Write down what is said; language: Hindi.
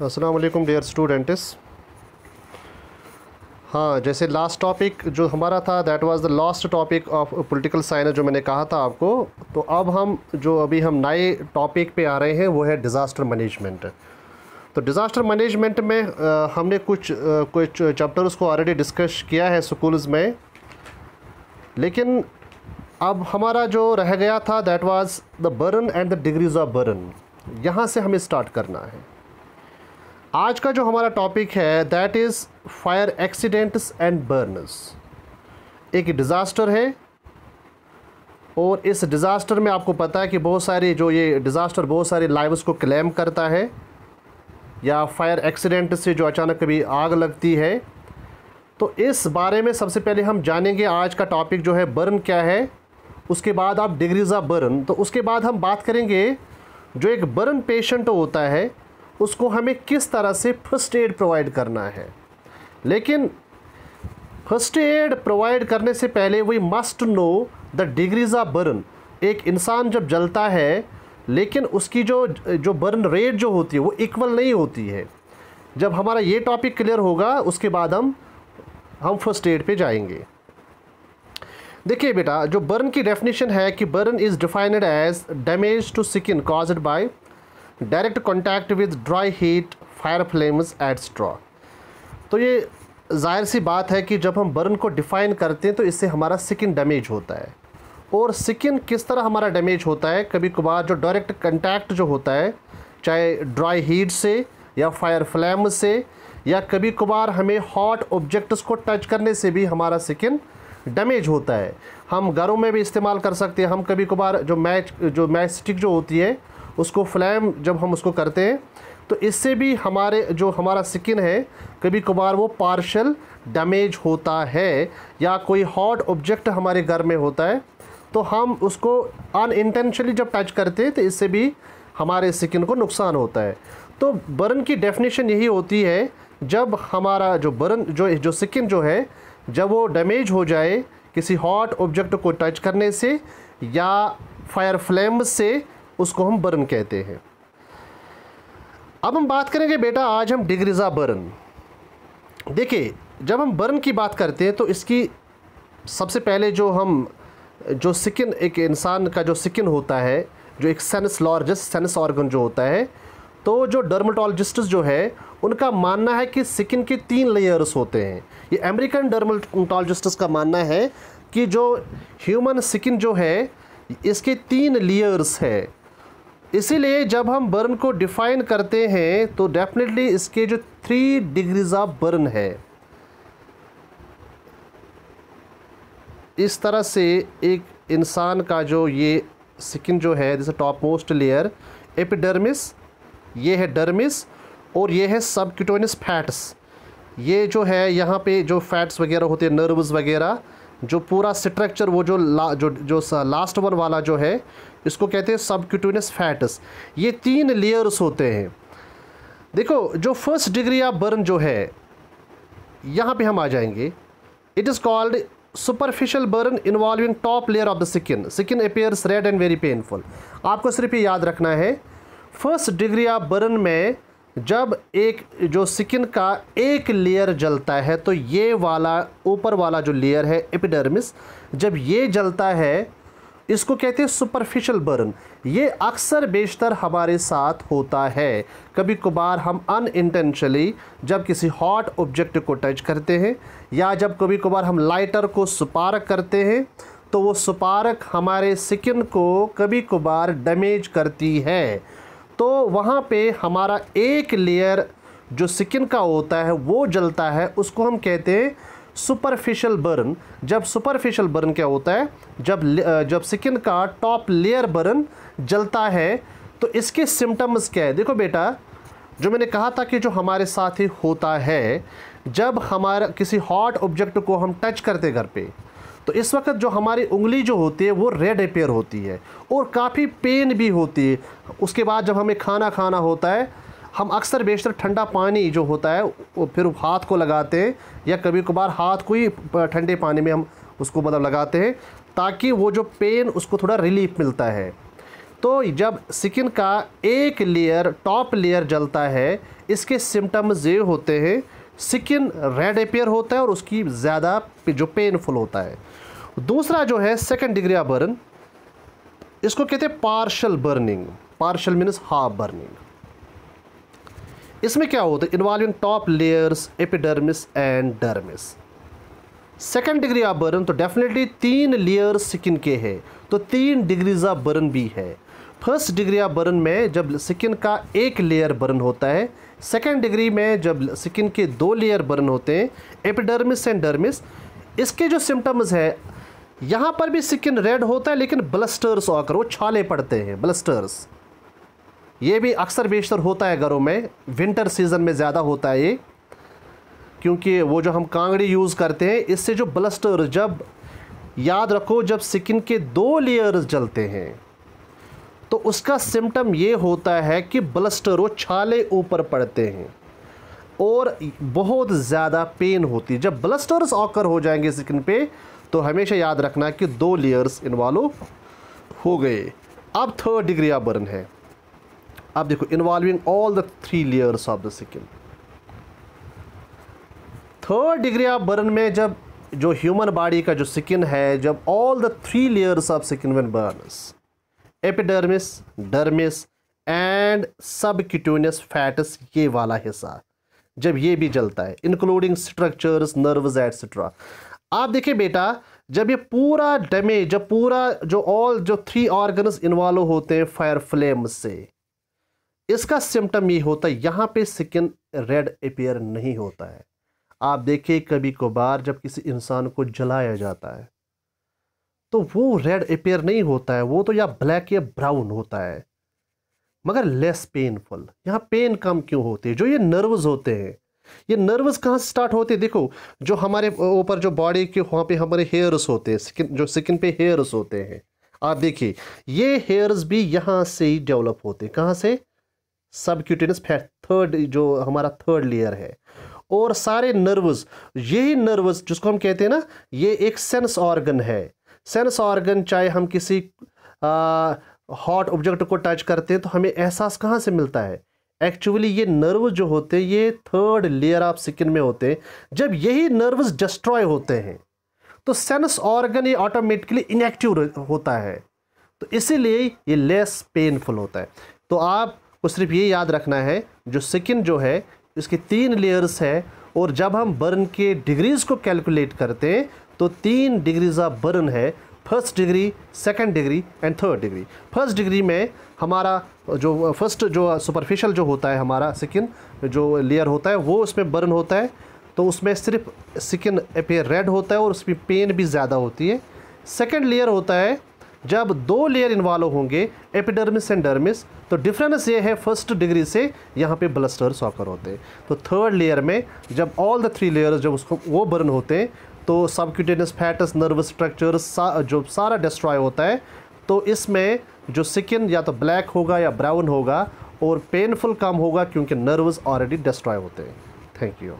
अस्सलाम वालेकुम डियर स्टूडेंट्स। हाँ, जैसे लास्ट टॉपिक जो हमारा था that was the last topic of political science जो मैंने कहा था आपको। तो अब हम नए टॉपिक पे आ रहे हैं वो है डिज़ास्टर मैनेजमेंट। तो डिज़ास्टर मैनेजमेंट में हमने कुछ चैप्टर्स को ऑलरेडी डिस्कस किया है स्कूल्स में, लेकिन अब हमारा जो रह गया था that was the burn and the degrees of burn. यहाँ से हमें स्टार्ट करना है। आज का जो हमारा टॉपिक है that is fire accidents and Burns. एक डिज़ास्टर है और इस डिज़ास्टर में आपको पता है कि बहुत सारी लाइव्स को क्लेम करता है, या फायर एक्सीडेंट से जो अचानक कभी आग लगती है। तो इस बारे में सबसे पहले हम जानेंगे। आज का टॉपिक जो है बर्न क्या है, उसके बाद आप डिग्रीज ऑफ बर्न। तो उसके बाद हम बात करेंगे जो एक बर्न पेशेंट होता है उसको हमें किस तरह से फर्स्ट एड प्रोवाइड करना है। लेकिन फर्स्ट एड प्रोवाइड करने से पहले we must know the degrees of burn. एक इंसान जब जलता है लेकिन उसकी जो बर्न रेट जो होती है वो इक्वल नहीं होती है। जब हमारा ये टॉपिक क्लियर होगा उसके बाद हम फर्स्ट एड पे जाएंगे। देखिए बेटा, जो बर्न की डेफिनेशन है कि burn is defined as damage to skin caused by direct contact with dry heat fire flames etcetera. तो ये जाहिर सी बात है कि जब हम बर्न को डिफ़ाइन करते हैं तो इससे हमारा स्किन डैमेज होता है। और स्किन किस तरह हमारा डैमेज होता है, कभी कभार जो डायरेक्ट कॉन्टैक्ट जो होता है चाहे ड्राई हीट से या फायर फ्लेम से, या कभी कभार हमें हॉट ऑब्जेक्ट्स को टच करने से भी हमारा स्किन डैमेज होता है। हम घरों में भी इस्तेमाल कर सकते हैं। हम कभी कभार जो मैच स्टिक जो होती है उसको फ्लेम जब हम उसको करते हैं तो इससे भी हमारा स्किन है कभी कभार वो पार्शल डैमेज होता है, या कोई हॉट ऑब्जेक्ट हमारे घर में होता है तो हम उसको अनइंटेंशनली जब टच करते हैं तो इससे भी हमारे स्किन को नुकसान होता है। तो बर्न की डेफिनेशन यही होती है, जब हमारा जो बर्न जो स्किन जो है जब वो डैमेज हो जाए किसी हॉट ऑब्जेक्ट को टच करने से या फायर फ्लेम से, उसको हम बर्न कहते हैं। अब हम बात करेंगे बेटा, आज हम डिग्रीज ऑफ बर्न। देखिए, जब हम बर्न की बात करते हैं तो इसकी सबसे पहले जो स्किन, एक इंसान का जो स्किन होता है, जो एक लार्जेस्ट सेंस ऑर्गन जो होता है, तो जो डर्मेटोलॉजिस्ट जो है उनका मानना है कि स्किन के 3 लेयर्स होते हैं। ये अमेरिकन डर्मेटोलॉजिस्ट का मानना है कि जो ह्यूमन स्किन जो है इसके 3 लेयर्स है। इसीलिए जब हम बर्न को डिफ़ाइन करते हैं तो डेफिनेटली इसके जो 3 डिग्रीज ऑफ बर्न है। इस तरह से एक इंसान का जो ये स्किन जो है, जैसे टॉप मोस्ट लेयर एपिडर्मिस, ये है डर्मिस, और ये है सबक्यूटेनियस फैट्स। ये जो है यहाँ पे जो फैट्स वगैरह होते हैं, नर्व्स वगैरह, जो पूरा स्ट्रक्चर वो जो लास्ट वन वाला जो है इसको कहते हैं सबक्यूटेनियस फैट्स। ये 3 लेयर्स होते हैं। देखो, जो फर्स्ट डिग्री ऑफ बर्न जो है यहाँ पे हम आ जाएंगे। It is called superficial burn involving top layer of the skin appears red and very painful. आपको सिर्फ ये याद रखना है, फर्स्ट डिग्री ऑफ बर्न में जब एक जो स्किन का एक लेयर जलता है तो ये वाला ऊपर वाला जो लेयर है एपिडर्मिस, जब ये जलता है इसको कहते हैं सुपरफिशियल बर्न। ये अक्सर बेशतर हमारे साथ होता है। कभी कभार हम अनइंटेंशनली जब किसी हॉट ऑब्जेक्ट को टच करते हैं, या जब कभी कभार हम लाइटर को स्पार्क करते हैं तो वो स्पार्क हमारे स्किन को कभी कभार डैमेज करती है। तो वहाँ पे हमारा एक लेयर जो स्किन का होता है वो जलता है, उसको हम कहते हैं सुपरफिशियल बर्न। जब सुपरफिशियल बर्न क्या होता है, जब स्किन का टॉप लेयर बर्न जलता है तो इसके सिम्टम्स क्या है। देखो बेटा, जो मैंने कहा था कि जो हमारे साथ ही होता है, जब हमारा किसी हॉट ऑब्जेक्ट को हम टच करते घर पे तो इस वक्त जो हमारी उंगली जो होती है वो रेड अपेयर होती है और काफ़ी पेन भी होती है। उसके बाद जब हमें खाना खाना होता है, हम अक्सर बेशतर ठंडा पानी जो होता है वो फिर हाथ को लगाते हैं, या कभी कभार हाथ को ही ठंडे पानी में हम उसको लगाते हैं ताकि वो जो पेन उसको थोड़ा रिलीफ मिलता है। तो जब स्किन का एक लेयर, टॉप लेयर जलता है, इसके सिम्टम्स ये होते हैं, स्किन रेड अपीयर होता है और उसकी ज़्यादा जो पेनफुल होता है। दूसरा जो है सेकंड डिग्री ऑफ बर्न, इसको कहते हैं partial burning. Partial means half burning. इसमें क्या होता है? Involving top layers, epidermis and dermis. Second degree of burn तो डेफिनेटली 3 लेयर्स स्किन के हैं, तो 3 डिग्रीज ऑफ बर्न भी है। फर्स्ट डिग्री ऑफ बर्न में जब स्किन का एक लेयर बर्न होता है, सेकंड डिग्री में जब स्किन के 2 लेयर बर्न होते हैं, एपिडर्मिस एंड डर्मिस। इसके जो सिम्टम्स है, यहाँ पर भी स्किन रेड होता है लेकिन ब्लस्टर्स आकर, वो छाले पड़ते हैं, ब्लस्टर्स। ये भी अक्सर बेशतर होता है घरों में, विंटर सीजन में ज़्यादा होता है ये, क्योंकि वो जो हम कांगड़ी यूज़ करते हैं, इससे जो ब्लस्टर, जब याद रखो जब स्किन के 2 लेयर्स जलते हैं तो उसका सिम्टम ये होता है कि ब्लस्टर, वो छाले ऊपर पड़ते हैं और बहुत ज़्यादा पेन होती है। जब ब्लस्टर्स ऑकर हो जाएंगे स्किन पे तो हमेशा याद रखना कि 2 लेयर्स इन्वॉल्व हो गए। अब थर्ड डिग्री ऑफ बर्न है। अब देखो, involving all the 3 layers of the skin. Third degree of burn में जब जो ह्यूमन बॉडी का जो स्किन है, जब all the 3 layers of skin when Burns, epidermis, dermis and subcutaneous fats, ये वाला हिस्सा जब ये भी जलता है, इंक्लूडिंग स्ट्रक्चर्स, नर्व्स एटसेट्रा। आप देखिए बेटा, जब ये पूरा डैमेज, जब पूरा जो 3 ऑर्गन्स इन्वॉल्व होते हैं फायर फ्लेम से, इसका सिम्टम ये होता है, यहाँ पे स्किन रेड अपीयर नहीं होता है। आप देखिए कभी कभार जब किसी इंसान को जलाया जाता है तो वो रेड अपीयर नहीं होता है, वो तो या ब्लैक या ब्राउन होता है, मगर लेस पेनफुल। यहाँ पेन कम क्यों होती है? जो ये नर्व्स होते हैं, ये नर्व्स कहाँ से स्टार्ट होते हैं? देखो, जो हमारे ऊपर जो बॉडी के वहाँ पे हमारे हेयर्स होते हैं, स्किन, जो स्किन पे हेयर्स होते हैं, आप देखिए ये हेयर्स भी यहाँ से ही डेवलप होते हैं। कहाँ से? सबक्यूटेनियस फैट, थर्ड, जो हमारा थर्ड लेयर है। और सारे नर्व्स, यही नर्व्स जिसको हम कहते हैं ना, ये एक सेंस ऑर्गन है। सेंस ऑर्गन, चाहे हम किसी हॉट ऑब्जेक्ट को टच करते हैं तो हमें एहसास कहाँ से मिलता है? एक्चुअली ये नर्व जो होते हैं ये थर्ड लेयर ऑफ स्किन में होते हैं। जब यही नर्व्स डिस्ट्रॉय होते हैं तो सेंस ऑर्गन ये ऑटोमेटिकली इनएक्टिव होता है, तो इसीलिए ये लेस पेनफुल होता है। तो आपको सिर्फ ये याद रखना है, जो स्किन जो है इसके 3 लेयर्स है, और जब हम बर्न के डिग्रीज़ को कैलकुलेट करते हैं तो 3 डिग्रीज ऑफ बर्न है, first degree, second degree and third degree. First degree में हमारा जो फर्स्ट जो सुपरफिशियल जो होता है हमारा स्किन जो लेयर होता है, वो उसमें बर्न होता है, तो उसमें सिर्फ स्किन अपीयर रेड होता है और उसमें पेन भी ज़्यादा होती है। सेकंड लेयर होता है जब 2 लेयर इन्वॉल्व होंगे, एपिडर्मिस एंड डर्मिस, तो डिफरेंस ये है फर्स्ट डिग्री से यहाँ पे ब्लस्टर्स ऑकर होते हैं। तो थर्ड लेयर में जब ऑल द 3 लेयर्स जब उसको वो बर्न होते हैं तो सबक्यूटेनियस फैट्स, नर्वस स्ट्रक्चर्स जो सारा डिस्ट्रॉय होता है, तो इसमें जो स्किन या तो ब्लैक होगा या ब्राउन होगा और पेनफुल कम होगा, क्योंकि नर्व्स ऑलरेडी डिस्ट्रॉय होते हैं। Thank you.